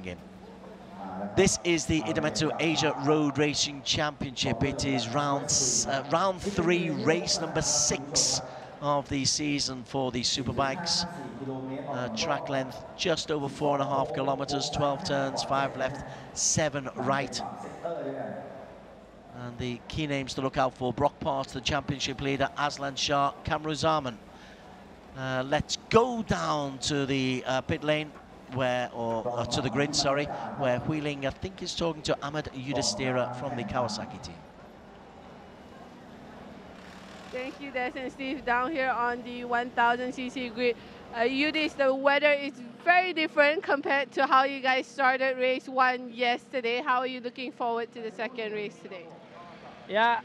in. This is the Idemitsu Asia Road Racing Championship. It is round 3, race number 6 of the season for the Superbikes. Track length just over 4.5 kilometers, 12 turns, 5 left, 7 right. And the key names to look out for: Brock Parts, the championship leader, Aslan Shah, Kamruzaman. Let's go down to the pit lane, or to the grid, sorry, where Wheeling, I think, is talking to Ahmed Yudhistira from the Kawasaki team. Thank you, Des and Steve. Down here on the 1000cc grid, Yudhis, the weather is very different compared to how you guys started race 1 yesterday. How are you looking forward to the second race today? Yeah,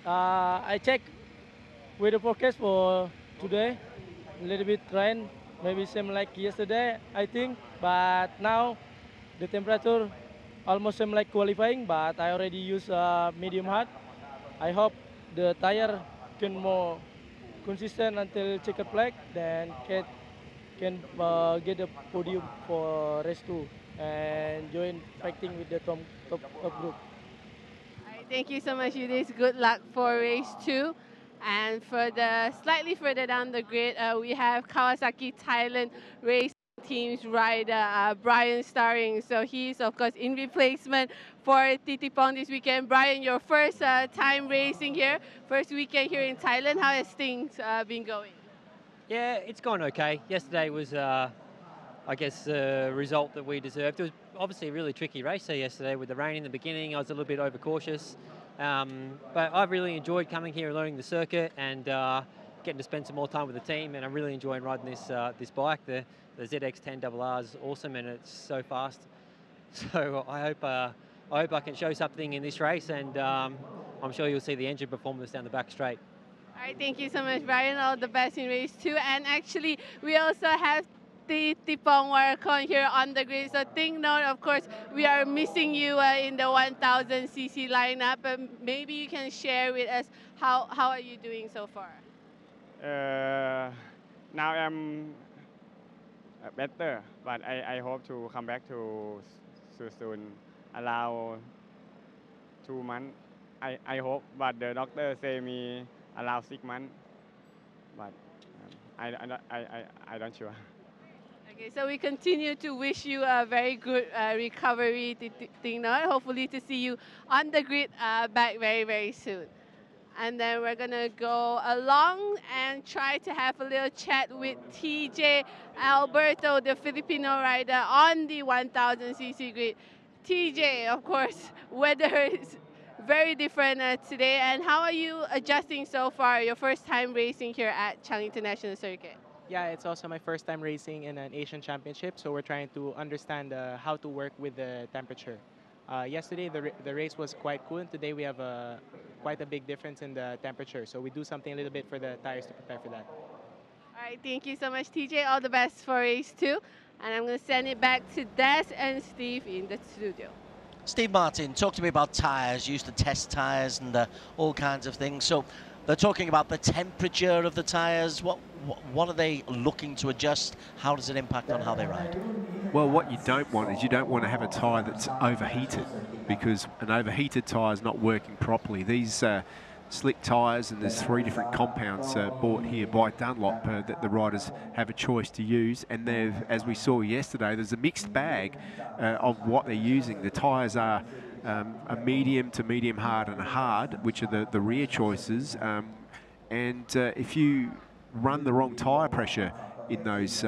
I checked with the forecast for today. A little bit rain, maybe same like yesterday, I think. But now the temperature almost same like qualifying, but I already use medium hard. I hope the tire can more consistent until checkered flag, then can get a podium for race 2 and join fighting with the top group. Thank you so much, Yudhis. Good luck for race 2. And slightly further down the grid, we have Kawasaki Thailand race team's rider, Brian Starring. So he's, of course, in replacement for Titipong this weekend. Brian, your first time racing here, first weekend here in Thailand. How has things been going? Yeah, it's gone okay. Yesterday was, I guess, a result that we deserved. It was obviously a really tricky race there yesterday with the rain in the beginning. I was a little bit overcautious. But I've really enjoyed coming here and learning the circuit and getting to spend some more time with the team. And I'm really enjoying riding this bike. The ZX10RR is awesome and it's so fast. So I hope I can show something in this race, and I'm sure you'll see the engine performance down the back straight. All right, thank you so much, Brian. All the best in race 2. And actually, we also have Titipong Warakon here on the grid. So take note, of course, we are missing you in the 1000cc lineup. Maybe you can share with us how are you doing so far? Now I'm better, but I hope to come back to soon. Allow 2 months. I hope, but the doctor say me allow 6 months. But I don't sure. Okay, so we continue to wish you a very good recovery, Tingnon. Hopefully to see you on the grid back very, very soon. And then we're going to go along and try to have a little chat with TJ Alberto, the Filipino rider on the 1000cc grid. TJ, of course, weather is very different today. And how are you adjusting so far, your first time racing here at Changi International Circuit? Yeah, it's also my first time racing in an Asian championship, so we're trying to understand how to work with the temperature. Yesterday, the race was quite cool, and today we have quite a big difference in the temperature, so we do something a little bit for the tires to prepare for that. All right, thank you so much, TJ. All the best for race 2. And I'm going to send it back to Des and Steve in the studio. Steve Martin, talk to me about tyres. You used to test tyres and all kinds of things. So they're talking about the temperature of the tyres. What are they looking to adjust? How does it impact on how they ride? Well, what you don't want is you don't want to have a tyre that's overheated, because an overheated tyre is not working properly. These slick tyres, and there's 3 different compounds bought here by Dunlop that the riders have a choice to use, and as we saw yesterday, there's a mixed bag of what they're using. The tyres are a medium to medium hard and hard, which are the rear choices, and if you run the wrong tyre pressure in those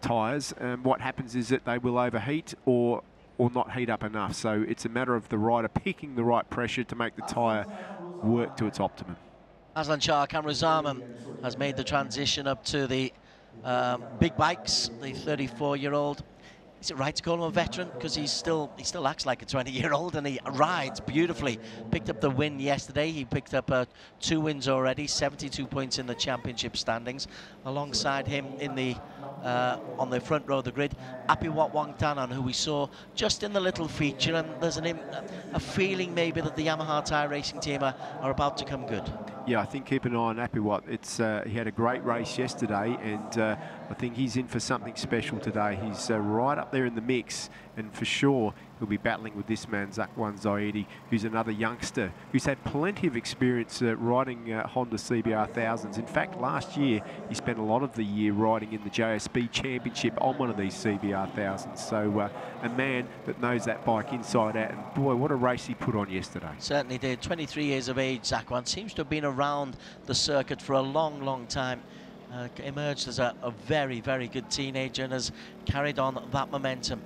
tyres, what happens is that they will overheat or not heat up enough. So it's a matter of the rider picking the right pressure to make the tyre work to its optimum. Aslan Shah Kamruzaman has made the transition up to the big bikes, the 34-year-old. Is it right to call him a veteran? Because he still acts like a 20-year-old, and he rides beautifully. Picked up the win yesterday. He picked up 2 wins already, 72 points in the championship standings. Alongside him in the on the front row of the grid, Apiwat Wangtanan, who we saw just in the little feature, and there's a feeling maybe that the Yamaha tyre racing team are about to come good. Yeah, I think keep an eye on Apiwat. He had a great race yesterday, and I think he's in for something special today. He's right up there in the mix, and for sure he'll be battling with this man, Zakwan Zaidi, who's another youngster who's had plenty of experience riding Honda CBR1000s. In fact, last year he spent a lot of the year riding in the JSB Championship on one of these CBR1000s. So a man that knows that bike inside out, and boy, what a race he put on yesterday. Certainly did. 23 years of age, Zakwan seems to have been around the circuit for a long, long time. Emerged as a very, very good teenager and has carried on that momentum.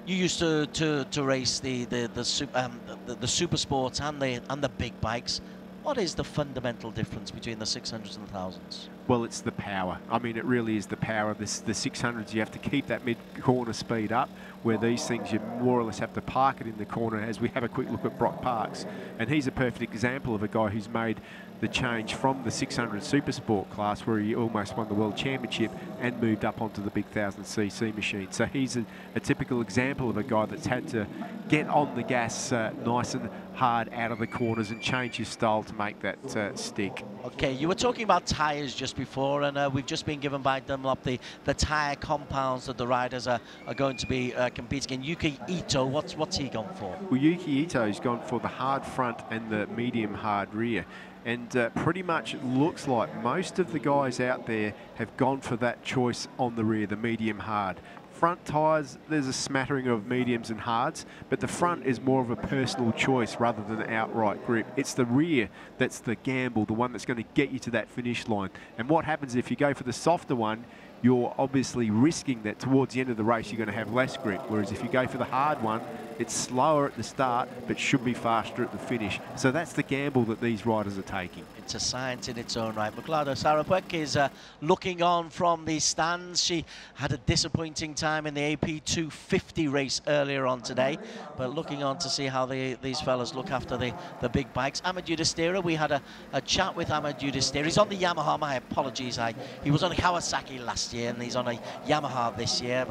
You used to race the super sports and the big bikes. What is the fundamental difference between the 600s and the 1000s? Well, it's the power. I mean, it really is the power of the 600s. You have to keep that mid-corner speed up, where these things you more or less have to park it in the corner, as we have a quick look at Brock Parks. And he's a perfect example of a guy who's made the change from the 600 Super Sport class, where he almost won the World Championship, and moved up onto the big 1000cc machine. So he's a typical example of a guy that's had to get on the gas nice and hard out of the corners and change his style to make that stick. Okay, you were talking about tyres just before, and we've just been given by Dunlop the tyre compounds that the riders are going to be competing in. Yuki Ito, what's he gone for? Well, Yuki Ito's gone for the hard front and the medium hard rear. And pretty much it looks like most of the guys out there have gone for that choice on the rear, the medium hard. Front tyres, there's a smattering of mediums and hards, but the front is more of a personal choice rather than outright grip. It's the rear that's the gamble, the one that's going to get you to that finish line. And what happens if you go for the softer one, you're obviously risking that towards the end of the race you're going to have less grip, whereas if you go for the hard one, it's slower at the start but should be faster at the finish. So that's the gamble that these riders are taking. It's a science in its own right. Muklada Sarapwek is looking on from the stands. She had a disappointing time in the AP 250 race earlier on today, but looking on to see how these fellas look after the big bikes. Ahmed Yudhistira, we had a chat with Ahmed Yudhistira. He's on the Yamaha, my apologies. He was on a Kawasaki last year and he's on a Yamaha this year.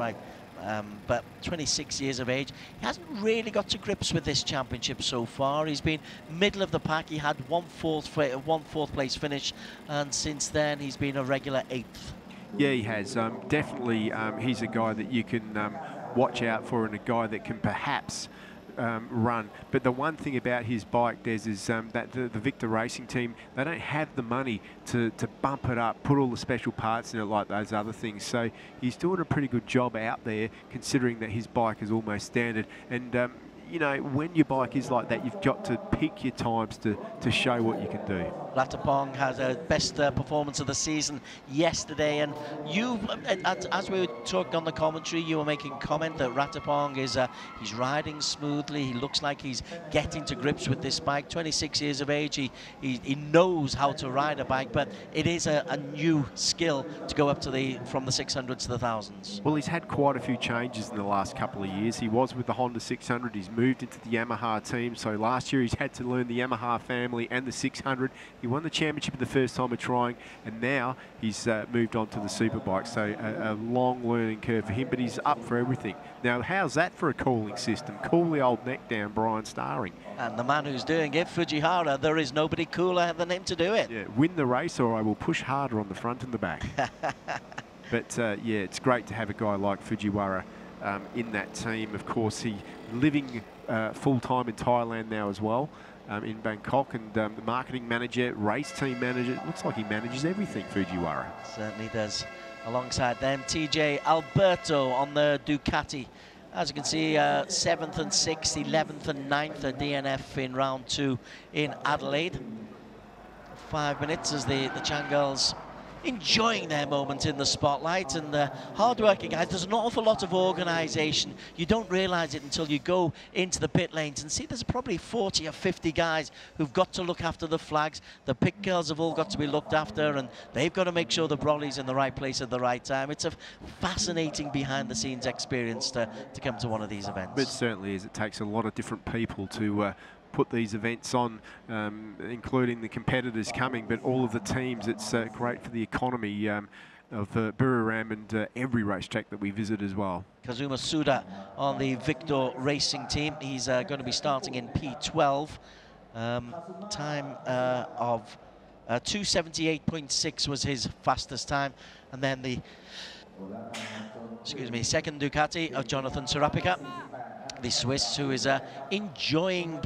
But 26 years of age. He hasn't really got to grips with this championship so far. He's been middle of the pack. He had one fourth place finish, and since then he's been a regular 8th. Yeah, he has. Definitely, he's a guy that you can watch out for, and a guy that can perhaps run. But the one thing about his bike, Des, is that the Victor Racing team, they don't have the money to bump it up, put all the special parts in it like those other things. So he's doing a pretty good job out there, considering that his bike is almost standard. And you know, when your bike is like that, you've got to pick your times to show what you can do. Ratapong has a best performance of the season yesterday, and you, as we were talking on the commentary, you were making comment that Ratapong is he's riding smoothly. He looks like he's getting to grips with this bike. 26 years of age, he knows how to ride a bike, but it is a new skill to go up to from the 600s to the 1000s. Well, he's had quite a few changes in the last couple of years. He was with the Honda 600. He's moved into the Yamaha team. So last year he's had to learn the Yamaha family and the 600. He won the championship the first time of trying, and now he's moved on to the superbike. So a long learning curve for him, but he's up for everything. Now, how's that for a cooling system? Cool the old neck down, Brian Starring. And the man who's doing it, Fujihara, there is nobody cooler than him to do it. Yeah, win the race or I will push harder on the front and the back. But yeah, it's great to have a guy like Fujiwara in that team. Of course, he living full-time in Thailand now as well, in Bangkok, and the marketing manager, race team manager, it looks like he manages everything, Fujiwara. Certainly does. Alongside them, TJ Alberto on the Ducati. As you can see, 7th and 6th, 11th and 9th at DNF in round 2 in Adelaide. 5 minutes as the Changals enjoying their moment in the spotlight, and hard-working guys. There's an awful lot of organisation. You don't realise it until you go into the pit lanes and see there's probably 40 or 50 guys who've got to look after the flags. The pit girls have all got to be looked after, and they've got to make sure the brolly's in the right place at the right time. It's a fascinating behind-the-scenes experience to come to one of these events. It certainly is. It takes a lot of different people to put these events on, including the competitors coming, but all of the teams. It's great for the economy. Buriram and every racetrack that we visit as well. Kazuma Suda on the Victor Racing team. He's going to be starting in P12. Time of 2:78.6 was his fastest time. And then the, second Ducati of Jonathan Serapika, the Swiss, who is enjoying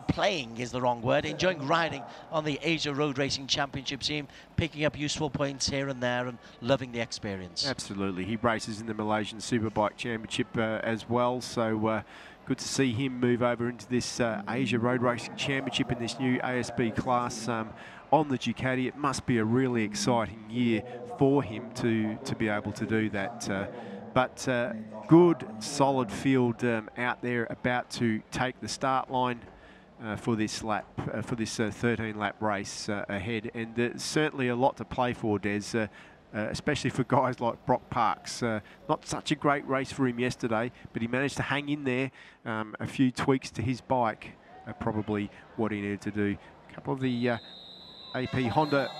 playing is the wrong word, enjoying riding on the Asia Road Racing Championship team, picking up useful points here and there and loving the experience. Absolutely. He races in the Malaysian Superbike Championship as well, so good to see him move over into this Asia Road Racing Championship in this new ASB class on the Ducati. It must be a really exciting year for him to be able to do that. But good, solid field out there about to take the start line for this lap, for this 13-lap race ahead. And certainly a lot to play for, Des, especially for guys like Brock Parks. Not such a great race for him yesterday, but he managed to hang in there. A few tweaks to his bike are probably what he needed to do. A couple of the AP Honda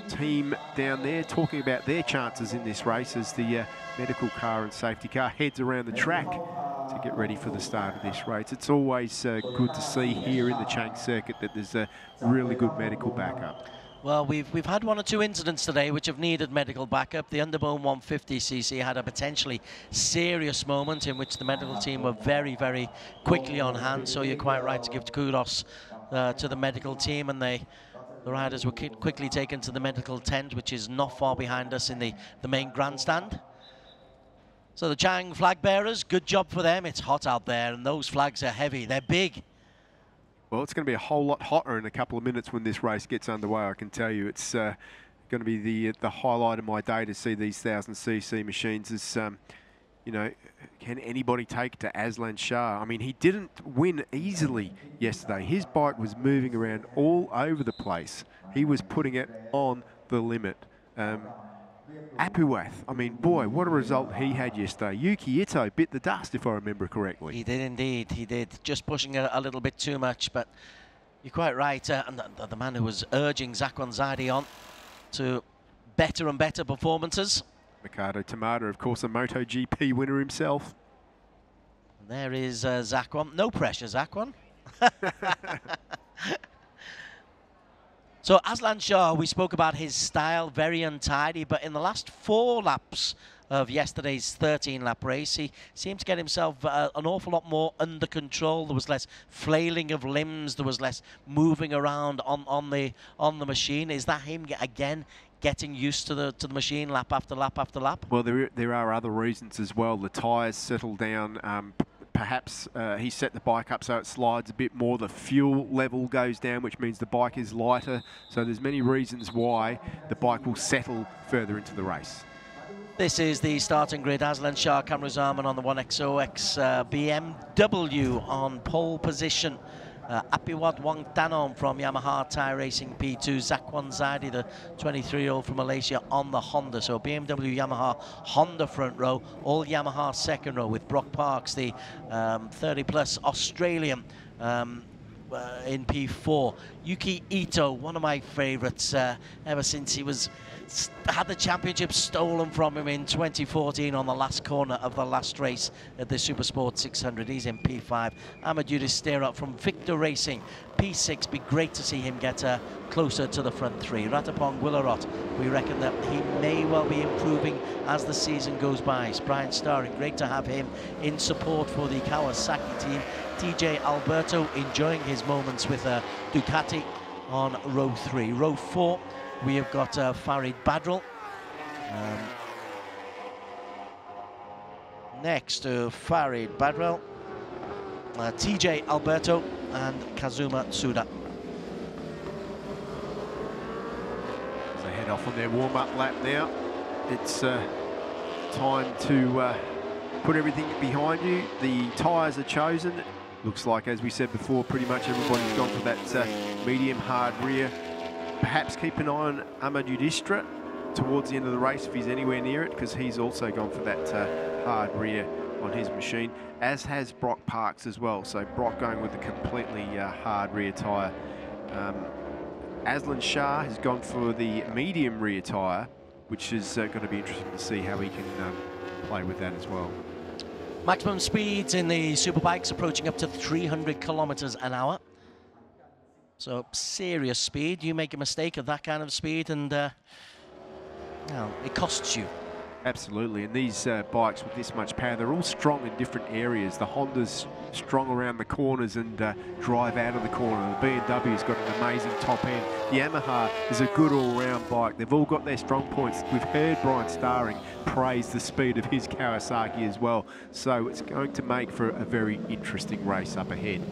team down there talking about their chances in this race as the medical car and safety car heads around the track to get ready for the start of this race. It's always good to see here in the Chang circuit that there's a really good medical backup. Well, we've had one or two incidents today which have needed medical backup. The Underbone 150cc had a potentially serious moment in which the medical team were very, very quickly on hand. So you're quite right to give kudos to the medical team, and the riders were quickly taken to the medical tent, which is not far behind us in the main grandstand. So the Chang flag bearers, good job for them. It's hot out there, and those flags are heavy. They're big. Well, it's going to be a whole lot hotter in a couple of minutes when this race gets underway, I can tell you. It's going to be the highlight of my day to see these 1000cc machines. As, you know, can anybody take to Aslan Shah? I mean, he didn't win easily yesterday. His bike was moving around all over the place. He was putting it on the limit. Apuath, I mean, boy, what a result he had yesterday. Yuki Ito bit the dust, if I remember correctly. He did indeed, he did. Just pushing a little bit too much, but you're quite right. And the man who was urging Zakwan Zaidi on to better and better performances. Ricardo Tamada, of course, a MotoGP winner himself. And there is Zakwan. No pressure, Zakwan. So Aslan Shah, we spoke about his style, very untidy, but in the last 4 laps of yesterday's 13-lap race, he seemed to get himself an awful lot more under control. There was less flailing of limbs, there was less moving around on the machine. Is that him again getting used to the machine lap after lap after lap? Well, there are other reasons as well. The tyres settle down. Perhaps he set the bike up so it slides a bit more. The fuel level goes down, which means the bike is lighter. So there's many reasons why the bike will settle further into the race. This is the starting grid. Aslan Shah, Kamruzaman on the 1XOX BMW on pole position. Apiwat Wangtanom from Yamaha Tyre Racing P2. Zakwan Zaidi, the 23-year-old from Malaysia, on the Honda. So BMW, Yamaha, Honda front row. All Yamaha second row with Brock Parks, the 30-plus Australian in P4. Yuki Ito, one of my favourites ever since he had the championship stolen from him in 2014 on the last corner of the last race at the Supersport 600. He's in P5. Amadou Stera from Victor Racing, P6. Be great to see him get closer to the front 3. Ratapong Willarot, we reckon that he may well be improving as the season goes by. Brian Starring, great to have him in support for the Kawasaki team. TJ Alberto enjoying his moments with Ducati on row 3. Row 4, we have got Farid Badrel. Next to Farid Badrel, TJ Alberto and Kazuma Tsuda. As they head off on their warm-up lap now, it's time to put everything behind you. The tyres are chosen. Looks like, as we said before, pretty much everybody's gone for that medium hard rear. Perhaps keep an eye on Amadou Distra towards the end of the race if he's anywhere near it, because he's also gone for that hard rear on his machine, as has Brock Parks as well. So Brock going with a completely hard rear tyre. Aslan Shah has gone for the medium rear tyre, which is going to be interesting to see how he can play with that as well. Maximum speeds in the Superbikes approaching up to 300 kilometers an hour. So serious speed. You make a mistake at that kind of speed and well, it costs you. Absolutely, and these bikes with this much power, they're all strong in different areas. The Honda's strong around the corners and drive out of the corner. The BMW's got an amazing top end. The Yamaha is a good all-round bike. They've all got their strong points. We've heard Brian Starring praise the speed of his Kawasaki as well. So it's going to make for a very interesting race up ahead.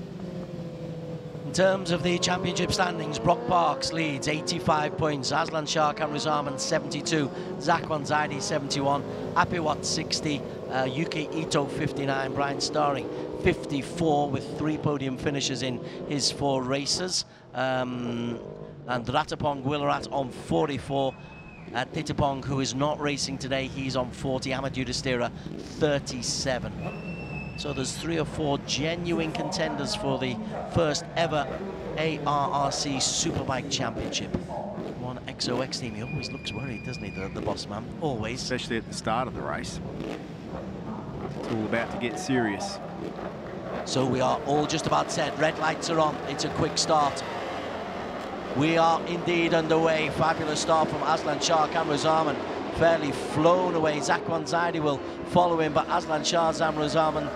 In terms of the championship standings, Brock Parks leads 85 points, Aslan Shah Kamruzaman 72, Zakwan Zaidi 71, Apiwat 60, Yuki Ito 59, Brian Starring 54 with 3 podium finishes in his 4 races, and Ratapong Willarat on 44. Titipong, who is not racing today, he's on 40, Amadou Destira 37. So there's 3 or 4 genuine contenders for the first ever ARRC Superbike Championship. One XOX team, he always looks worried, doesn't he, the boss man? Always. Especially at the start of the race. It's all about to get serious. So we are all just about set. Red lights are on. It's a quick start. We are indeed underway. Fabulous start from Aslan Shah Kamruzaman. Fairly flown away. Zakwan Zaidi will follow him, but Aslan Shah Kamruzaman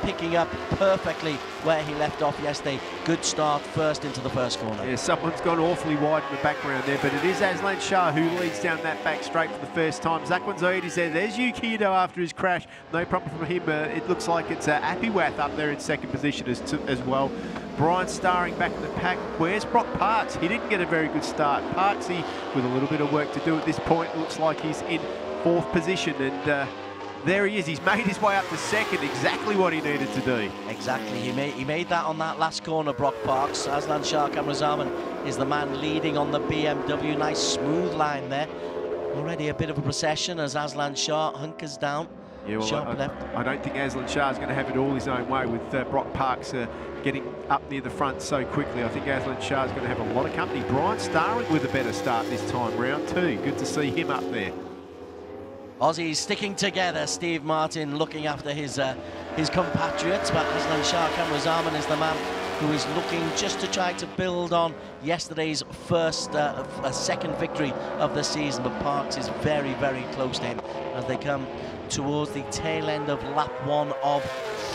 picking up perfectly where he left off yesterday. Good start first into the first corner. Yeah, someone's gone awfully wide in the background there, but it is Aslan Shah who leads down that back straight for the first time. Zakwan Zaidi's there. There's Yuki Ito after his crash. No problem from him. It looks like it's Apiwath up there in second position as well. Brian Starring back in the pack. Where's Brock Parks? He didn't get a very good start. Parksy with a little bit of work to do at this point. Looks like he's in 4th position, and there he is. He's made his way up to second, exactly what he needed to do. Exactly, he made that on that last corner, Brock Parks. Aslan Shah Kamruzaman is the man leading on the BMW. Nice smooth line there. Already a bit of a procession as Aslan Shah hunkers down. Yeah, well, I don't think Aslan Shah is going to have it all his own way with Brock Parks getting up near the front so quickly. I think Aslan Shah is going to have a lot of company. Brian Starring with a better start this time round too. Good to see him up there. Aussies sticking together. Steve Martin looking after his compatriots, but Aslan Shah Kamruzaman is the man who is looking just to try to build on yesterday's second victory of the season. But Parks is very, very close to him as they come towards the tail end of lap 1 of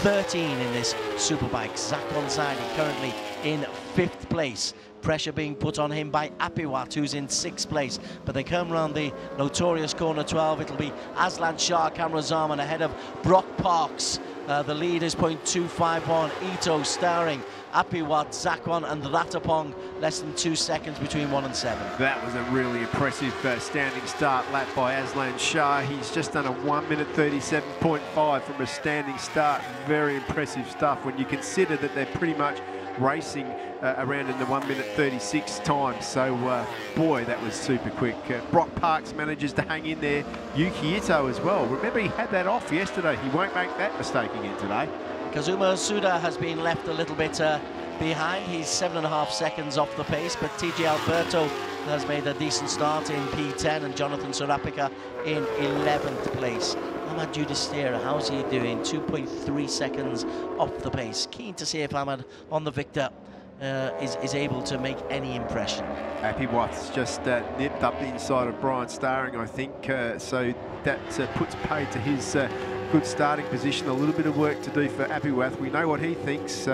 13 in this Superbike. Zakwan Zaidi currently in 5th place. Pressure being put on him by Apiwat, who's in 6th place. But they come round the notorious corner 12. It'll be Aslan Shah Kamruzaman ahead of Brock Parks. The lead is 0.251. Ito, Starring, Apiwat, Zakwan and Ratapong, less than 2 seconds between 1 and 7. That was a really impressive standing start lap by Aslan Shah. He's just done a 1 minute 37.5 from a standing start. Very impressive stuff when you consider that they're pretty much racing around in the 1 minute 36 time. So boy, that was super quick. Brock Parks manages to hang in there. Yuki Ito as well. Remember, he had that off yesterday. He won't make that mistake again today. Kazuma Suda has been left a little bit behind. He's 7.5 seconds off the pace, but TJ Alberto has made a decent start in P10 and Jonathan Sorapika in 11th place. Amadou Destira, how's he doing? 2.3 seconds off the pace. Keen to see if Ahmad on the Victor is able to make any impression. Apiwat's just nipped up the inside of Brian Starring, I think, so that puts paid to his good starting position. A little bit of work to do for Apiwath. We know what he thinks.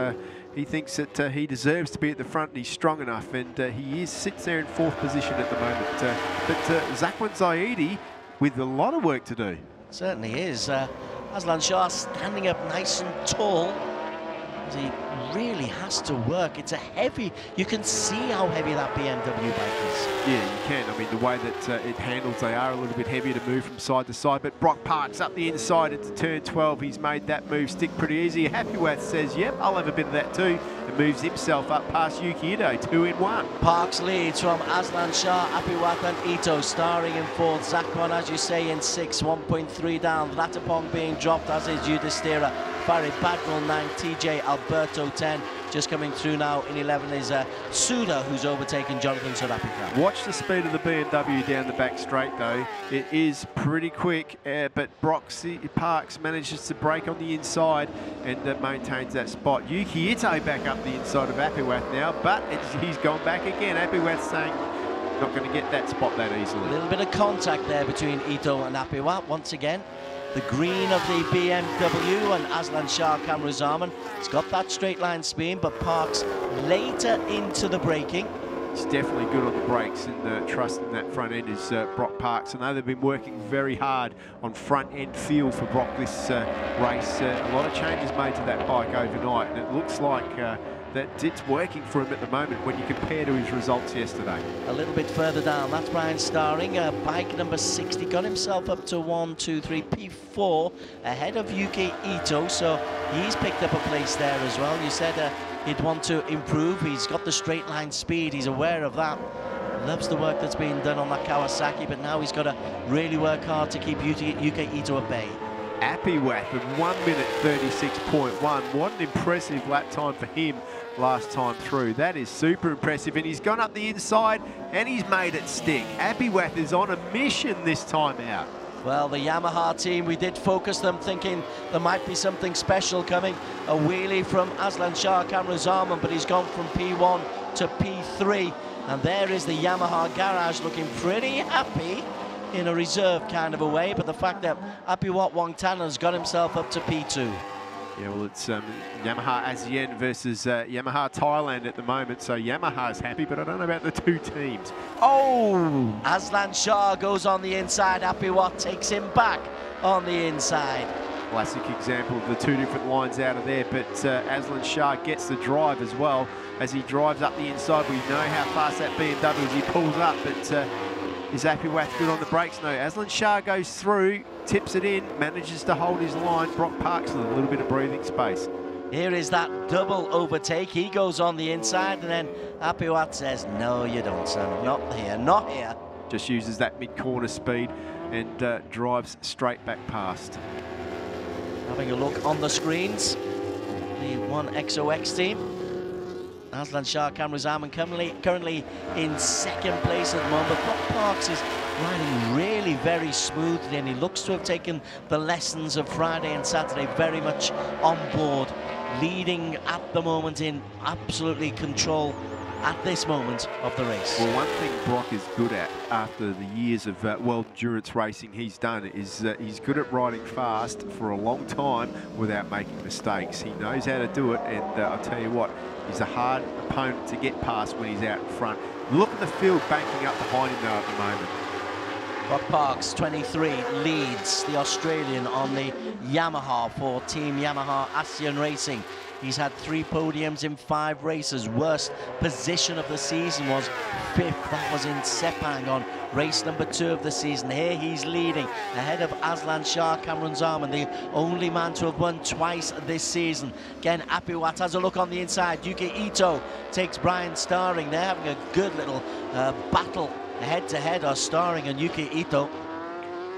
He thinks that he deserves to be at the front and he's strong enough, and he sits there in 4th position at the moment. But Zakwan Zaidi with a lot of work to do. Certainly is. Aslan Shah standing up nice and tall. He really has to work. It's a heavy, you can see how heavy that BMW bike is. Yeah, you can. I mean, the way that it handles, they are a little bit heavier to move from side to side. But Brock Parks up the inside into turn 12. He's made that move stick pretty easy. Apiwath says, yep, I'll have a bit of that too. And moves himself up past Yuki Ito, 2 in 1. Parks leads from Aslan Shah, Apiwath and Ito. Starring in 4th. Zakwan, as you say, in 6th, 1.3 down. Ratapong being dropped, as is Yudhishthira. Farid Badrul 9, TJ Alberto 10, Just coming through now in 11 is Suda, who's overtaken Jonathan Sarapika. Watch the speed of the BMW down the back straight, though. It is pretty quick, but Parks manages to break on the inside and maintains that spot. Yuki Ito back up the inside of Apiwath now, but he's gone back again. Apiwath's saying not going to get that spot that easily. A little bit of contact there between Ito and Apiwath once again. The green of the BMW and Aslan Shah Kamruzaman. It's got that straight line spin, but Parks later into the braking. He's definitely good on the brakes, and trusting that front end is Brock Parks. I know they've been working very hard on front end feel for Brock this race. A lot of changes made to that bike overnight, and it looks like that it's working for him at the moment when you compare to his results yesterday. A little bit further down, that's Brian Starring, bike number 60, got himself up to 1, 2, 3, P4 ahead of Yuki Ito, so he's picked up a place there as well. You said he'd want to improve. He's got the straight line speed, he's aware of that. Loves the work that's been done on that Kawasaki, but now he's got to really work hard to keep Yuki Ito at bay. Apiwath at 1 minute 36.1. What an impressive lap time for him last time through. That is super impressive, and he's gone up the inside and he's made it stick. Apiwath is on a mission this time out. Well, the Yamaha team, we did focus them thinking there might be something special coming. A wheelie from Aslan Shah Kamruzaman, but he's gone from P1 to P3. And there is the Yamaha garage looking pretty happy in a reserve kind of a way, but the fact that Apiwath Wongtan's got himself up to P2. Yeah, well, it's Yamaha ASEAN versus Yamaha Thailand at the moment, so Yamaha's happy, but I don't know about the two teams. Oh! Aslan Shah goes on the inside, Apiwath takes him back on the inside. Classic example of the two different lines out of there, but Aslan Shah gets the drive as well. As he drives up the inside, we know how fast that BMW is. He pulls up, but is Apiwath good on the brakes? No, Aslan Shah goes through, tips it in, manages to hold his line. Brock Parks with a little bit of breathing space. Here is that double overtake. He goes on the inside, and then Apiwath says, no, you don't, son. Not here, not here. Just uses that mid-corner speed and drives straight back past. Having a look on the screens, the 1XOX team. Aslan Shah Kamruzaman currently in second place at the moment. But Brock Parks is riding really very smoothly, and he looks to have taken the lessons of Friday and Saturday very much on board, leading at the moment in absolutely control at this moment of the race. Well, one thing Brock is good at after the years of world endurance racing he's done is he's good at riding fast for a long time without making mistakes. He knows how to do it, and I'll tell you what, he's a hard opponent to get past when he's out in front. Look at the field banking up behind him though at the moment. Brock Parks, 23, leads the Australian on the Yamaha for Team Yamaha ASEAN Racing. He's had 3 podiums in 5 races. Worst position of the season was 5th. That was in Sepang on race number 2 of the season. Here he's leading ahead of Aslan Shah Kamruzaman, the only man to have won twice this season. Again, Apiwath has a look on the inside. Yuki Ito takes Brian Starring. They're having a good little battle head-to-head are Starring and Yuki Ito.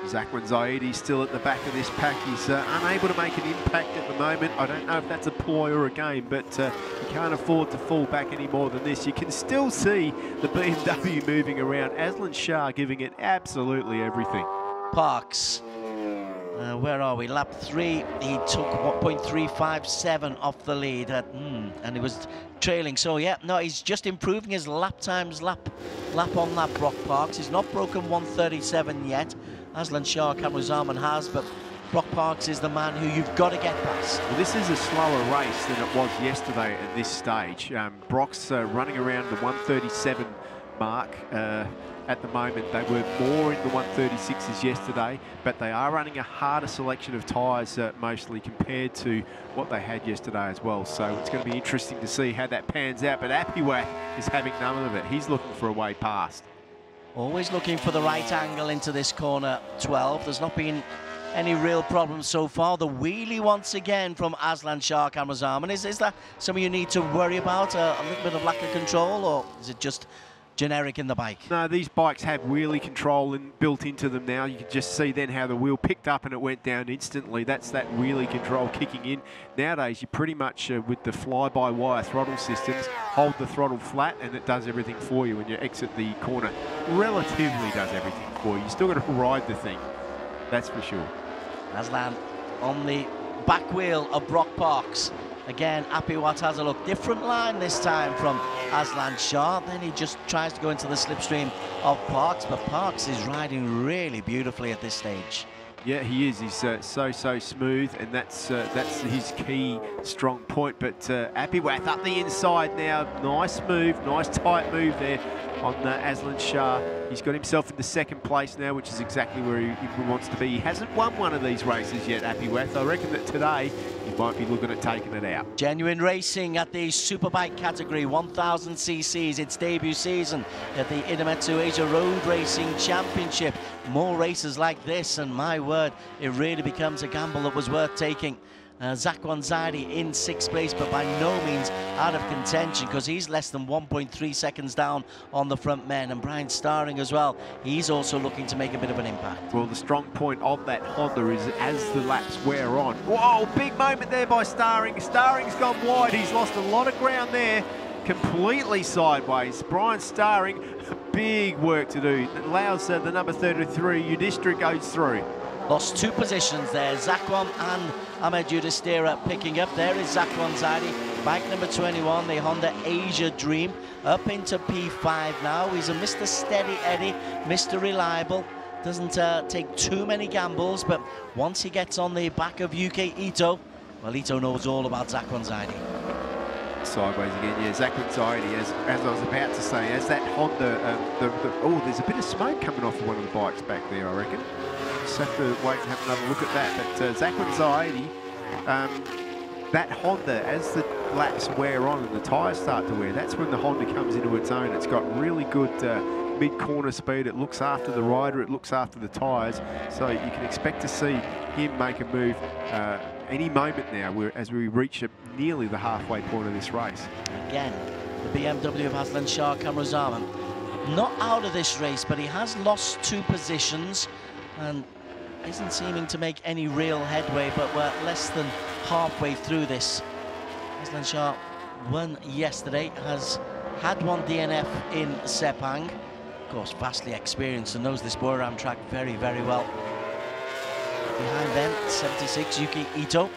Zakwan Zaidi still at the back of this pack. He's unable to make an impact at the moment. I don't know if that's a ploy or a game, but he can't afford to fall back any more than this. You can still see the BMW moving around. Aslan Shah giving it absolutely everything. Parks, where are we? Lap 3, he took 1.357 off the lead, and he was trailing. So yeah, no, he's just improving his lap times, lap on lap. Brock Parks, he's not broken 137 yet. Aslan Shah Kamruzaman has, but Brock Parks is the man who you've got to get past. Well, this is a slower race than it was yesterday at this stage. Brock's running around the 137 mark at the moment. They were more in the 136s yesterday, but they are running a harder selection of tyres mostly compared to what they had yesterday as well. So it's going to be interesting to see how that pans out, but Apiwath is having none of it. He's looking for a way past. Always looking for the right angle into this corner 12. There's not been any real problems so far. The wheelie once again from Aslan Shah Kamruzaman. Is that something you need to worry about? A little bit of lack of control, or is it just generic in the bike. No, these bikes have wheelie control built into them now. You can just see then how the wheel picked up and it went down instantly. That's that wheelie control kicking in. Nowadays, you pretty much, with the fly-by-wire throttle systems, hold the throttle flat and it does everything for you when you exit the corner. Relatively does everything for you. You still got to ride the thing, that's for sure. Aslan on the back wheel of Brock Parks. Again, Apiwat has a look different line this time from Aslan Shah. Then he just tries to go into the slipstream of Parks, but Parks is riding really beautifully at this stage. Yeah, he is. He's so smooth, and that's his key strong point. But Apiwat up the inside now. Nice move, nice tight move there on Aslan Shah. He's got himself into second place now, which is exactly where he wants to be. He hasn't won one of these races yet, Apiwat. I reckon that today he might be looking at taking it out. Genuine Racing at the Superbike category, 1000 cc's, its debut season at the Idemitsu Asia Road Racing Championship. More races like this, and my word, it really becomes a gamble that was worth taking. Zakwan Zaidi in 6th place, but by no means out of contention, because he's less than 1.3 seconds down on the front men. And Brian Starring as well, he's also looking to make a bit of an impact. Well, the strong point of that Honda is as the laps wear on. Whoa, big moment there by Starring. Starring's gone wide. He's lost a lot of ground there, completely sideways. Brian Starring, big work to do. It allows the number 33, Yudhishthira, goes through. Lost 2 positions there. Zakwan and Ahmed Yudhishthira picking up. There is Zakwan Zaidi, bike number 21, the Honda Asia Dream, up into P5 now. He's a Mr. Steady Eddie, Mr. Reliable. Doesn't take too many gambles, but once he gets on the back of UK Ito, well, Ito knows all about Zakwan Zaidi. Sideways again, yeah, Zakwan Zaidi, as I was about to say, as that Honda, oh, there's a bit of smoke coming off of one of the bikes back there, I reckon. Just have to wait and have another look at that. But Zakwan Zaidi, that Honda, as the laps wear on and the tyres start to wear, that's when the Honda comes into its own. It's got really good mid-corner speed. It looks after the rider, it looks after the tyres. So you can expect to see him make a move any moment now, as we reach nearly the halfway point of this race. Again, the BMW of Aslan Shah Kamrazaman, not out of this race, but he has lost 2 positions and isn't seeming to make any real headway, but we're less than halfway through this. Aslan Shah won yesterday, has had 1 DNF in Sepang. Of course, vastly experienced and knows this Buriram track very, very well. Behind them, 76, Yuki Ito.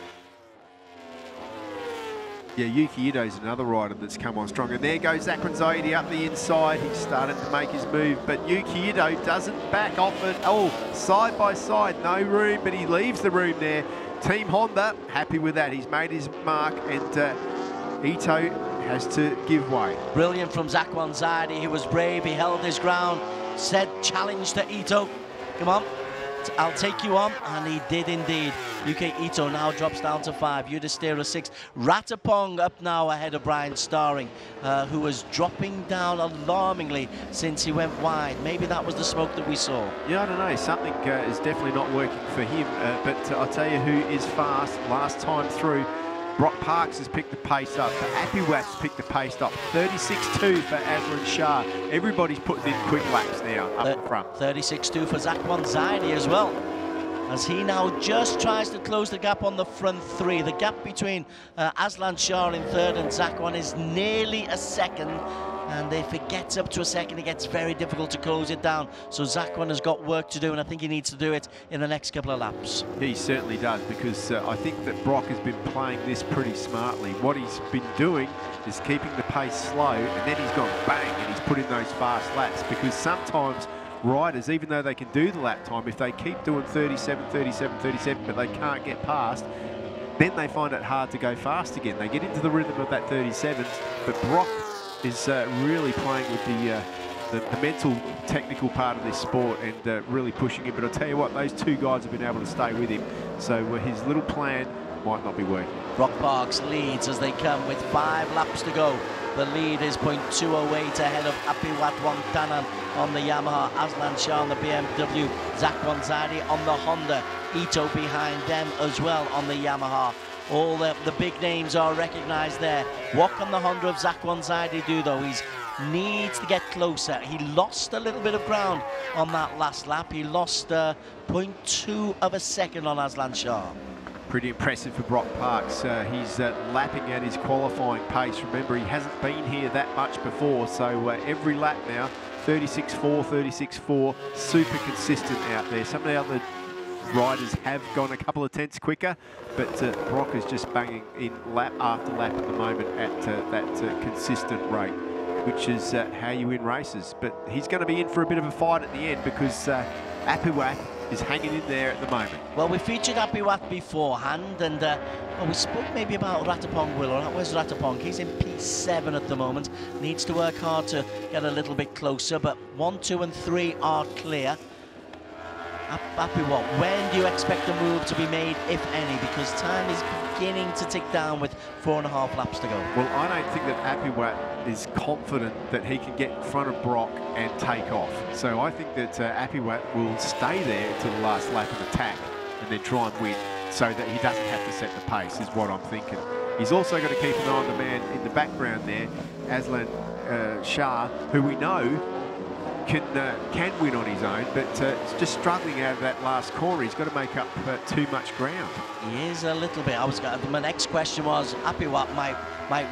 Yeah, Yuki Ito's another rider that's come on strong. And there goes Zakwan Zaidi up the inside. He's started to make his move, but Yuki Ito doesn't back off it. Oh, side by side, no room, but he leaves the room there. Team Honda, happy with that. He's made his mark, and Ito has to give way. Brilliant from Zakwan Zaidi. He was brave, he held his ground, said challenge to Ito. Come on, I'll take you on, and he did indeed. UK Ito now drops down to 5, Yudhishthira 6. Ratapong up now ahead of Brian Starring, who was dropping down alarmingly since he went wide. Maybe that was the smoke that we saw. Yeah, I don't know. Something is definitely not working for him. But I'll tell you who is fast last time through. Brock Parks has picked the pace up. Apiwat's picked the pace up. 36.2 for Aslan Shah. Everybody's putting in quick laps now up front. 36.2 for Zakwan Zaidi as well, as he now just tries to close the gap on the front 3. The gap between Aslan Shah in 3rd and Zakwan is nearly a second, and if it gets up to a second, it gets very difficult to close it down. So Zakwan has got work to do, and I think he needs to do it in the next couple of laps. He certainly does, because I think that Brock has been playing this pretty smartly. What he's been doing is keeping the pace slow, and then he's gone bang, and he's put in those fast laps, because sometimes riders, even though they can do the lap time, if they keep doing 37, 37, 37, but they can't get past, then they find it hard to go fast again. They get into the rhythm of that 37, but Brock is really playing with the mental, technical part of this sport, and really pushing him. But I'll tell you what, those 2 guys have been able to stay with him, so his little plan might not be working. Brock Parks leads as they come with 5 laps to go. The lead is 0.208 ahead of Apiwat Wangtanan on the Yamaha, Aslan Shah on the BMW, Zakwan Zaidi on the Honda, Ito behind them as well on the Yamaha. All the big names are recognised there. What can the Honda of Zakwan Zaidi do, though? He's needs to get closer. He lost a little bit of ground on that last lap. He lost 0.2 of a second on Aslan Shah. Pretty impressive for Brock Parks. He's lapping at his qualifying pace. Remember, he hasn't been here that much before, so every lap now, 36.4, 36.4, super consistent out there. Some of the other riders have gone a couple of tenths quicker, but Brock is just banging in lap after lap at the moment at that consistent rate, which is how you win races. But he's going to be in for a bit of a fight at the end because Apiwat is hanging in there at the moment. Well, we featured Apiwat beforehand, and well, we spoke maybe about Ratapong Willow. Where's Ratapong? He's in P7 at the moment. Needs to work hard to get a little bit closer, but 1, 2 and 3 are clear. Apiwat, when do you expect a move to be made, if any? Because time is beginning to tick down with 4.5 laps to go. Well, I don't think that Apiwat is confident that he can get in front of Brock and take off. So I think that Apiwat will stay there until the last lap of attack and then try and win so that he doesn't have to set the pace, is what I'm thinking. He's also got to keep an eye on the man in the background there, Aslan Shah, who we know can win on his own, but it's just struggling out of that last corner. He's got to make up too much ground. He is a little bit. My next question was, Apiwat might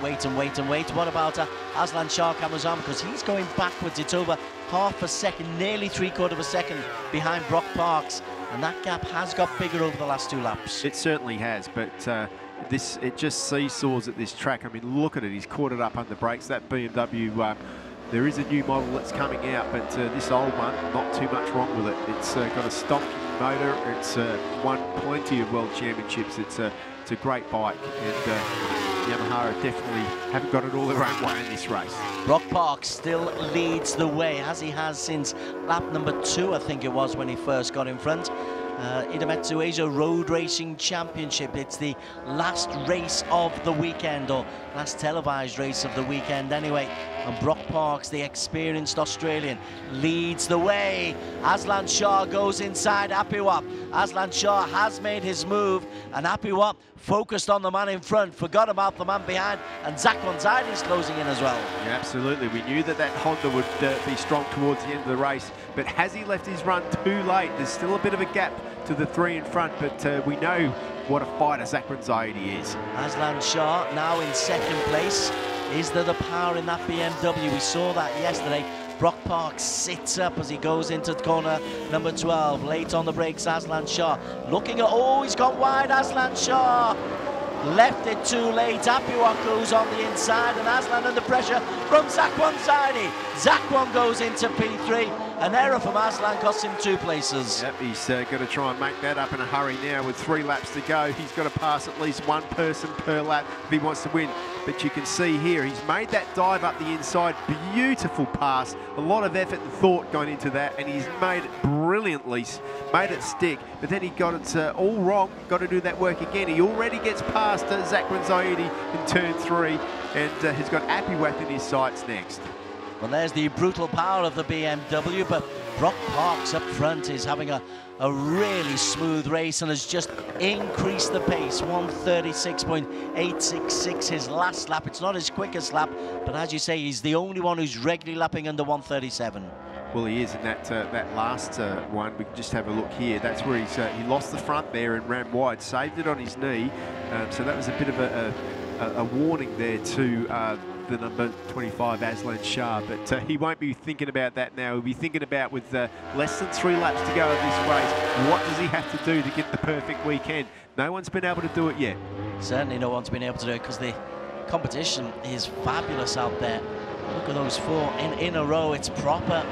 wait and wait and wait. What about Aslan Shah comes on? Because he's going backwards. It's over half a second, nearly 3/4 of a second behind Brock Parks, and that gap has got bigger over the last 2 laps. It certainly has, but it just seesaws at this track. I mean, look at it. He's caught it up under brakes. That BMW. There is a new model that's coming out, but this old one, not too much wrong with it. It's got a stonking motor. It's won plenty of World Championships. It's a great bike, and Yamaha definitely haven't got it all their own way in this race. Brock Parks still leads the way, as he has since lap number 2, I think it was, when he first got in front. Idemitsu Asia Road Racing Championship. It's the last race of the weekend, or last televised race of the weekend anyway. And Brock Parks, the experienced Australian, leads the way. Aslan Shah goes inside Apiwat. Aslan Shah has made his move, and Apiwat focused on the man in front, forgot about the man behind, and Zach Zaidi is closing in as well. Yeah, absolutely. We knew that Honda would be strong towards the end of the race, but has he left his run too late? There's still a bit of a gap to the 3 in front, but we know what a fighter Zach Zaidi is. Aslan Shah now in 2nd place. Is there the power in that BMW? We saw that yesterday. Brock Parks sits up as he goes into corner number 12. Late on the brakes, Aslan Shah. Looking at, oh, he's gone wide, Aslan Shah. Left it too late. Apiwat goes on the inside, and Aslan under pressure from Zach Zaidi. Zach goes into P3. An error from Aslan costs him 2 places. Yep, he's going to try and make that up in a hurry now with 3 laps to go. He's got to pass at least 1 person per lap if he wants to win. But you can see here, he's made that dive up the inside. Beautiful pass. A lot of effort and thought going into that, and he's made it brilliantly, made it stick. But then he got it all wrong, got to do that work again. He already gets past Zach Zaidi in turn 3, and he's got Apiwat in his sights next. Well, there's the brutal power of the BMW, but Brock Parks up front is having a really smooth race and has just increased the pace. 136.866 his last lap. It's not his quickest lap, but as you say, he's the only one who's regularly lapping under 137. Well, he is in that last one. We can just have a look here. That's where he lost the front there and ran wide, saved it on his knee. So that was a bit of a warning there to the number 25 Aslan Shah, but he won't be thinking about that now. He'll be thinking about, with less than 3 laps to go in this race, what does he have to do to get the perfect weekend? No one's been able to do it yet. Certainly no one's been able to do it, because the competition is fabulous out there. Look at those 4 in a row. It's proper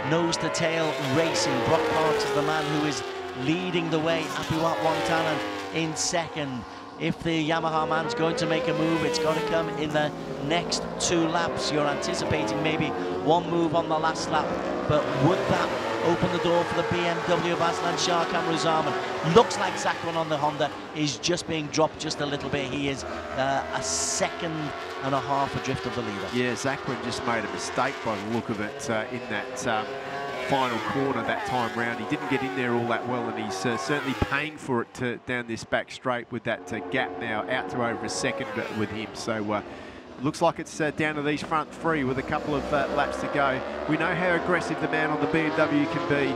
nose-to-tail racing. Brock Parks is the man who is leading the way. Apiwat Wangtanan in 2nd. If the Yamaha man's going to make a move, it's got to come in the next 2 laps. You're anticipating maybe 1 move on the last lap, but would that open the door for the BMW of Aslan Shah Kamruzaman? Looks like Zakwan on the Honda is just being dropped just a little bit. He is a 2.5 seconds adrift of the leader. Yeah, Zakwan just made a mistake by the look of it in that final corner that time round. He didn't get in there all that well, and he's certainly paying for it down this back straight with that gap now out to over 1 second with him. So Looks like it's down to these front three with a couple of laps to go. We know how aggressive the man on the BMW can be,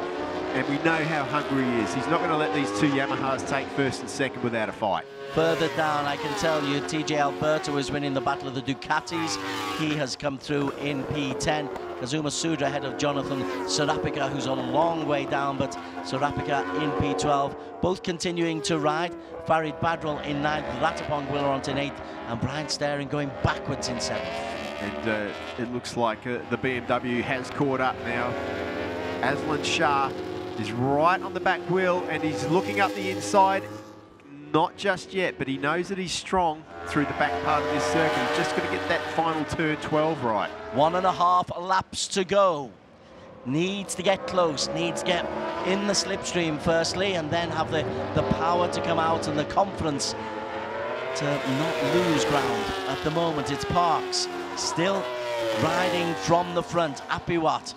and we know how hungry he is. He's not going to let these two Yamahas take first and second without a fight. Further down, I can tell you, TJ Alberto is winning the battle of the Ducatis. He has come through in P10. Kazuma Sudra ahead of Jonathan Serapika, who's a long way down, but Serapika in P12. Both continuing to ride. Farid Badrul in 9th, Ratapong Willeront in 8th, and Brian Staring going backwards in 7th. And it looks like the BMW has caught up now. Aslan Shah is right on the back wheel, and he's looking up the inside. Not just yet, but he knows that he's strong through the back part of this circuit. He's just got to get that final turn 12 right. 1.5 laps to go. Needs to get close, needs to get in the slipstream firstly, and then have the power to come out and the confidence to not lose ground. At the moment, it's Parks still riding from the front. Apiwat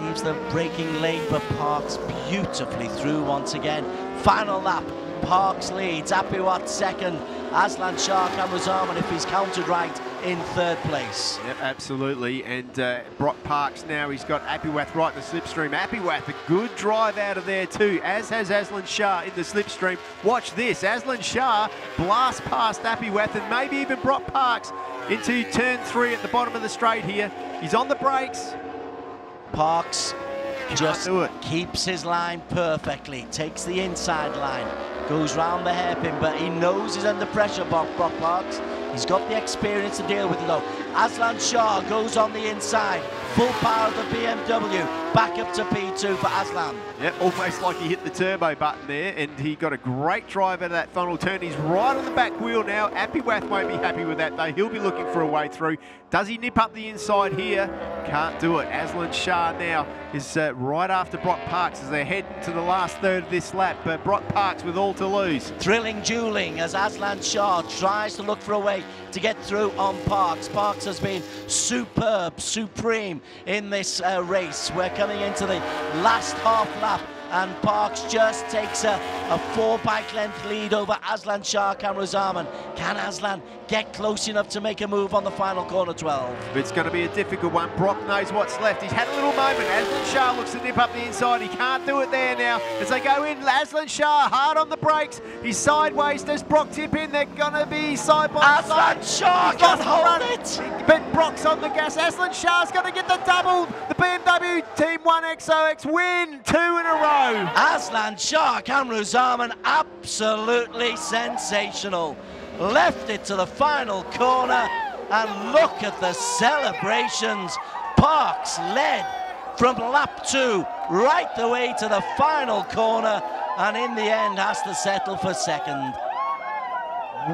leaves the braking lane, but Parks beautifully through once again. Final lap. Parks leads, Apiwat second, Aslan Shah Kamrazarman, if he's counted right, in 3rd place. Yep, absolutely, and Brock Parks now, he's got Apiwat right in the slipstream. Apiwat, a good drive out of there too, as has Aslan Shah in the slipstream. Watch this, Aslan Shah blasts past Apiwat and maybe even Brock Parks into turn 3 at the bottom of the straight here. He's on the brakes. Parks just keeps his line perfectly, takes the inside line, goes round the hairpin, but he knows he's under pressure, Brock Parks. He's got the experience to deal with it though. Aslan Shah goes on the inside, full power of the BMW, back up to P2 for Aslan. Yep, almost like he hit the turbo button there, and he got a great drive out of that final turn. He's right on the back wheel now. Apiwat won't be happy with that though. He'll be looking for a way through. Does he nip up the inside here? Can't do it. Aslan Shah now is right after Brock Parks as they're heading to the last third of this lap. But Brock Parks with all to lose. Thrilling dueling as Aslan Shah tries to look for a way to get through on Parks. Parks has been superb, supreme in this race. We're coming into the last half lap, and Parks just takes a 4-bike length lead over Aslan Shah Kamrazarman. Can Aslan get close enough to make a move on the final corner 12? It's going to be a difficult one. Brock knows what's left. He's had a little moment. Aslan Shah looks to nip up the inside. He can't do it there now. As they go in, Aslan Shah hard on the brakes. He's sideways. Does Brock tip in? They're going to be side by side. Aslan Shah can hold it. But Brock's on the gas. Aslan Shah's going to get the double. The BMW Team 1XOX win 2 in a row. Aslan Shah Kamrazarman, absolutely sensational. Left it to the final corner, and look at the celebrations. Parks led from lap 2 right the way to the final corner, and in the end has to settle for second.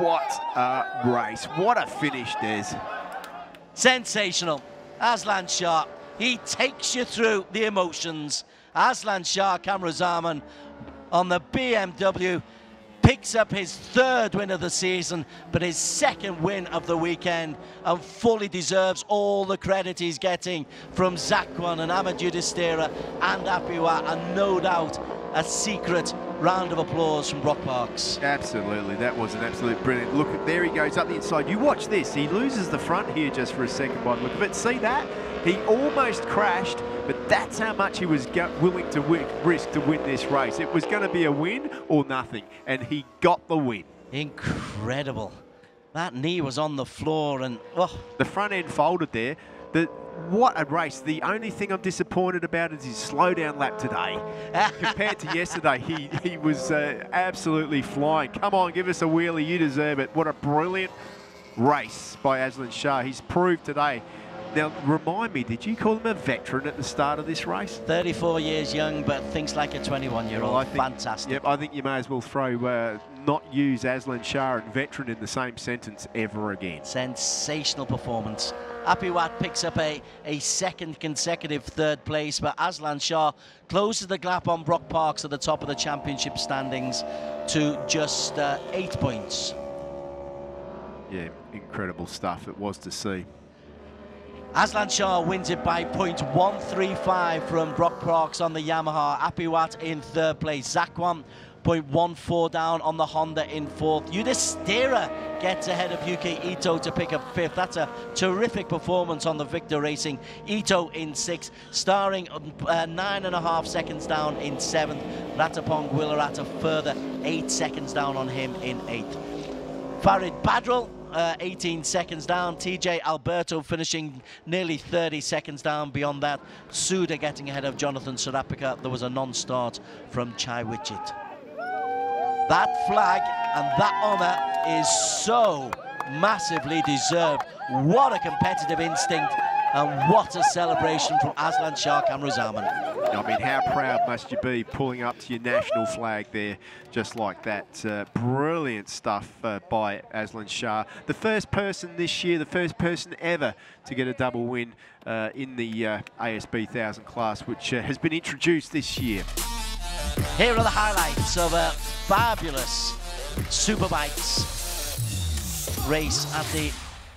What a race. What a finish, Des. Sensational. Aslan Shah, he takes you through the emotions. Aslan Shah Kamrazarman on the BMW picks up his 3rd win of the season, but his 2nd win of the weekend, and fully deserves all the credit he's getting from Zakwan and Amadou Distera and Apiwat, and no doubt a secret round of applause from Brock Parks. Absolutely, that was an absolute brilliant. Look, there he goes up the inside. You watch this, he loses the front here just for a second by the look of it. See that? He almost crashed, but that's how much he was willing to risk to win this race. It was going to be a win or nothing, and he got the win. Incredible. That knee was on the floor, and oh. The front end folded there. What a race. The only thing I'm disappointed about is his slowdown lap today. Compared to yesterday, he was absolutely flying. Come on, give us a wheelie, you deserve it. What a brilliant race by Aslan Shah. He's proved today. Now, remind me, did you call him a veteran at the start of this race? 34 years young, but thinks like a 21-year-old. Well, fantastic. Yep, I think you may as well throw, not use Aslan Shah and veteran in the same sentence ever again. Sensational performance. Apiwat picks up a 2nd consecutive 3rd place, but Aslan Shah closes the gap on Brock Parks at the top of the championship standings to just 8 points. Yeah, incredible stuff it was to see. Aslan Shah wins it by 0.135 from Brock Parks on the Yamaha. Apiwat in 3rd place. Zakwan 0.14 down on the Honda in fourth. Yudhishthira gets ahead of UK Ito to pick up fifth. That's a terrific performance on the Victor Racing. Ito in sixth, starring 9.5 seconds down in seventh. Ratapong Willarat a further 8 seconds down on him in eighth. Farid Badrul 18 seconds down. TJ Alberto finishing nearly 30 seconds down. Beyond that, Suda getting ahead of Jonathan Sarapika. There was a non-start from Chai Wichit. That flag and that honour is so massively deserved. What a competitive instinct and what a celebration from Aslan Shah Kamruzaman. I mean, how proud must you be pulling up to your national flag there just like that? Brilliant stuff by Aslan Shah. The first person this year, the first person ever to get a double win in the ASB1000 class, which has been introduced this year. Here are the highlights of a fabulous Superbikes race at the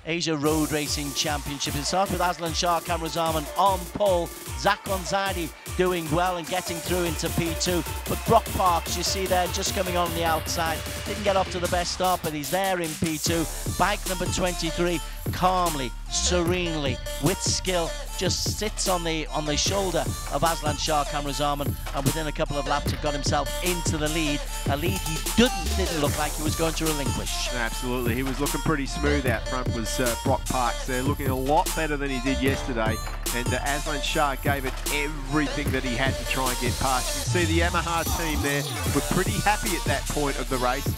Asia Road Racing Championship. It starts with Aslan Shah Kamruzaman on pole. Zakon Zaidi doing well and getting through into P2. But Brock Parks, you see there, just coming on the outside. Didn't get off to the best start, but he's there in P2. Bike number 23, calmly, serenely, with skill, just sits on the shoulder of Aslan Shah Kamruzaman, and within a couple of laps had got himself into the lead, a lead he didn't look like he was going to relinquish. Absolutely, he was looking pretty smooth out front, was Brock Parks there, looking a lot better than he did yesterday, and Aslan Shah gave it everything that he had to try and get past. You can see the Yamaha team there were pretty happy at that point of the race,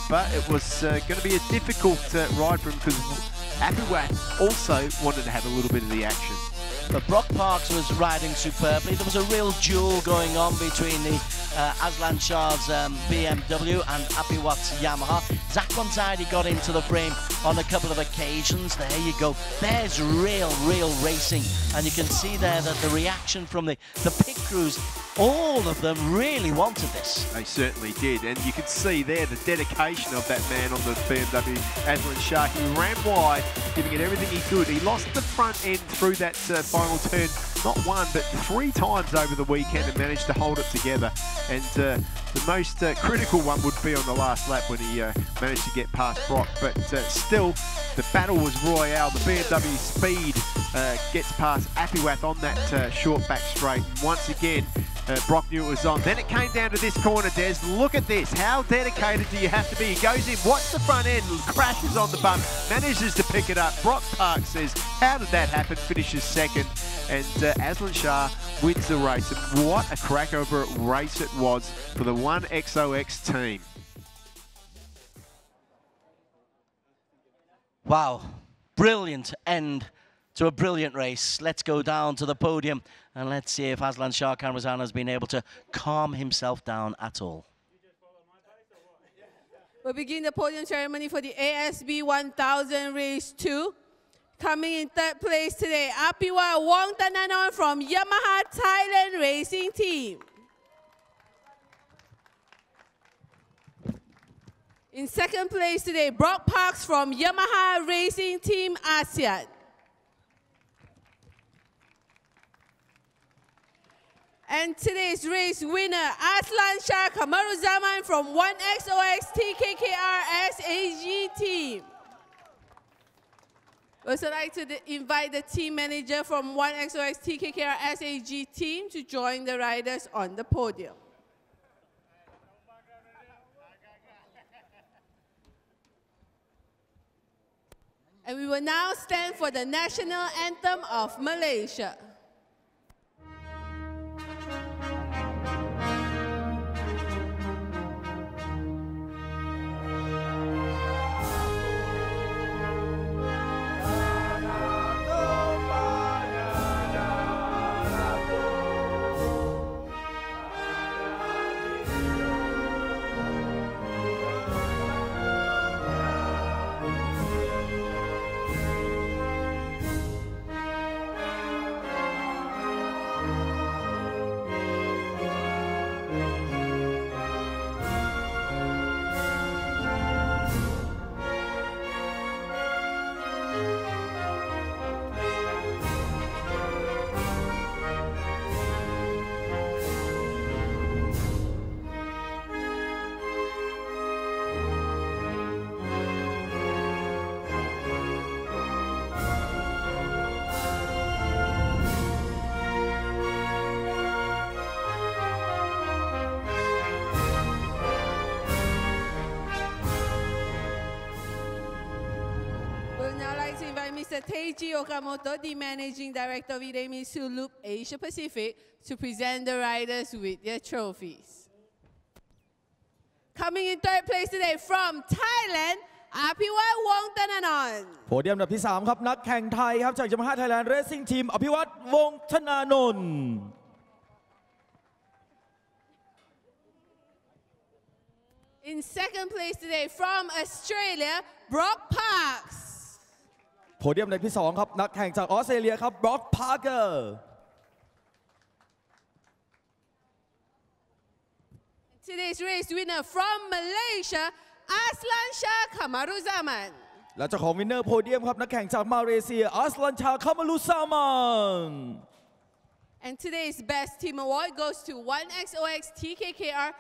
but it was going to be a difficult ride for him because Apiwat also wanted to have a little bit of the action. But Brock Parks was riding superbly. There was a real duel going on between the Aslan Shah's BMW and Apiwat's Yamaha. Zakon Zaidi got into the frame on a couple of occasions. There you go. There's real racing. And you can see there that the reaction from the pit crews, all of them really wanted this. They certainly did, and you can see there the dedication of that man on the BMW, Aslan Shah. He ran wide, giving it everything he could. He lost the front end through that final turn, not one, but 3 times over the weekend, and managed to hold it together. And the most critical one would be on the last lap when he managed to get past Brock. But still, the battle was royale. The BMW Speed gets past Apiwat on that short back straight. And once again, Brock knew it was on. Then it came down to this corner, Des. Look at this. How dedicated do you have to be? He goes in, watch the front end, crashes on the bump, manages to pick it up. Brock Parks says, how did that happen? Finishes second. And Aslan Shah wins the race. And what a crackover race it was for the 1XOX team. Wow. Brilliant end to a brilliant race. Let's go down to the podium and let's see if Aslan Shah Kamruzaman has been able to calm himself down at all. We'll begin the podium ceremony for the ASB1000 Race 2. Coming in third place today, Apiwat Wongtananon from Yamaha Thailand Racing Team. In second place today, Brock Parks from Yamaha Racing Team ASEAN. And today's race winner, Aslan Shah Kamruzaman from 1XOX TKKR SAG Team. We'd also like to invite the team manager from 1XOX TKKR SAG Team to join the riders on the podium. And we will now stand for the national anthem of Malaysia. would now like to invite Mr. Teiji Okamoto, the Managing Director of Idemitsu Loop Asia Pacific, to present the riders with their trophies. Coming in third place today from Thailand, Apiwat Wongthananon. โพเดียมอันดับที่ 3 ครับนักแข่งไทยครับจากยามาฮ่าไทยแลนด์เรซซิ่งทีมอภิวัตวงศ์ธนานนท์ In second place today from Australia, Brock Parks. โพเดียมอันดับที่ 2 ครับนักแข่งจากออสเตรเลียครับบร็อกพาร์เกอร์ Today's race winner from Malaysia, Aslan Shah Kamaruzaman. และเจ้าของวินเนอร์โพเดียมครับนักแข่งจากมาเลเซียอัสลันชาคามารุซามัน And today's best team award goes to 1XOX TKKR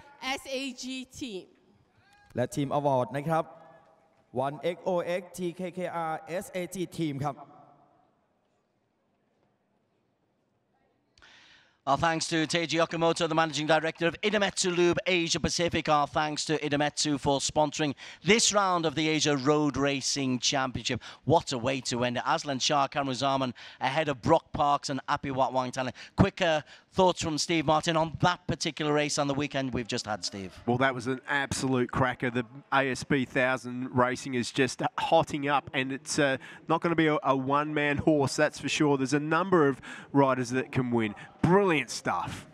SAG team. และทีมอวอร์ดนะครับ 1XOX TKKR SAG team ครับ Our thanks to Teiji Okamoto, the Managing Director of Idemitsu Lube Asia Pacific. Our thanks to Idemitsu for sponsoring this round of the Asia Road Racing Championship. What a way to end it. Aslan Shah Kamruzaman ahead of Brock Parks and Apiwat Wongthananon. Quick thoughts from Steve Martin on that particular race on the weekend we've just had, Steve. Well, that was an absolute cracker. The ASB1000 racing is just hotting up, and it's not going to be a one-man horse, that's for sure. There's a number of riders that can win. Brilliant stuff.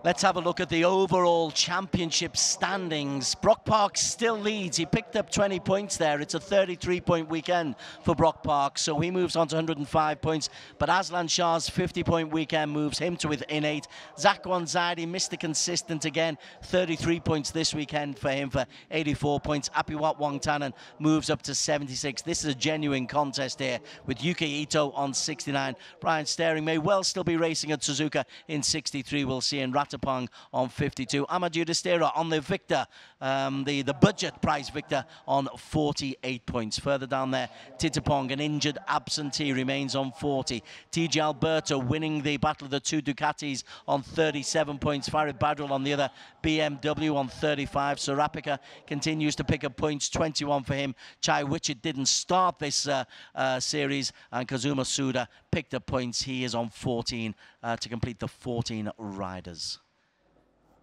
Let's have a look at the overall championship standings. Brock Parks still leads. He picked up 20 points there. It's a 33-point weekend for Brock Parks, so he moves on to 105 points. But Aslan Shah's 50-point weekend moves him to within 8. Zakwan Zaidi, Mr. Consistent again, 33 points this weekend for him for 84 points. Apiwat Wongthananon moves up to 76. This is a genuine contest here with Yuki Ito on 69. Brian Staring may well still be racing at Suzuka in 63. We'll see in Ratapang on 52. Amadou Destera on the Victor, the budget prize Victor on 48 points. Further down there, Titapong, an injured absentee, remains on 40. TJ Alberto winning the battle of the two Ducatis on 37 points. Farid Badrul on the other BMW on 35. Sorapika continues to pick up points, 21 for him. Chai Wichit didn't start this series, and Kazuma Suda picked up points. He is on 14 to complete the 14 riders.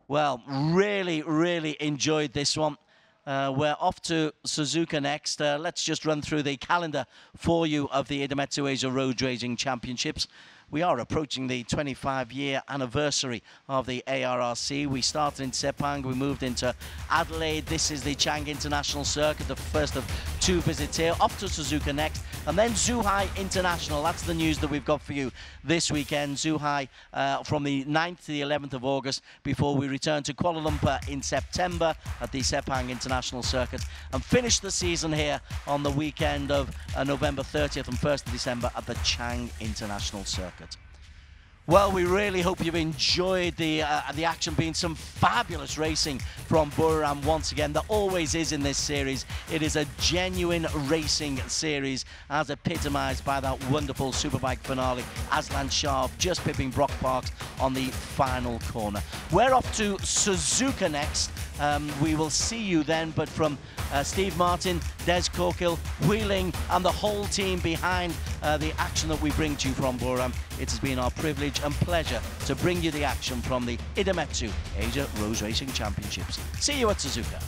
Well, really enjoyed this one. We're off to Suzuka next. Let's just run through the calendar for you of the Idemitsu Asia Road Racing Championships. We are approaching the 25-year anniversary of the ARRC. We started in Sepang, we moved into Adelaide. This is the Chang International Circuit, the first of 2 visits here. Off to Suzuka next, and then Zhuhai International. That's the news that we've got for you this weekend. Zhuhai from the 9th to the 11th of August, before we return to Kuala Lumpur in September at the Sepang International Circuit, and finish the season here on the weekend of November 30th and 1st of December at the Chang International Circuit. Well, we really hope you've enjoyed the action. Being some fabulous racing from Buriram once again. There always is in this series. It is a genuine racing series, as epitomised by that wonderful Superbike finale. Aslan Shah just pipping Brock Parks on the final corner. We're off to Suzuka next. We will see you then, but from Steve Martin, Des Corkill, Wheeling, and the whole team behind the action that we bring to you from Buriram, it has been our privilege and pleasure to bring you the action from the Idemitsu Asia Road Racing Championships. See you at Suzuka.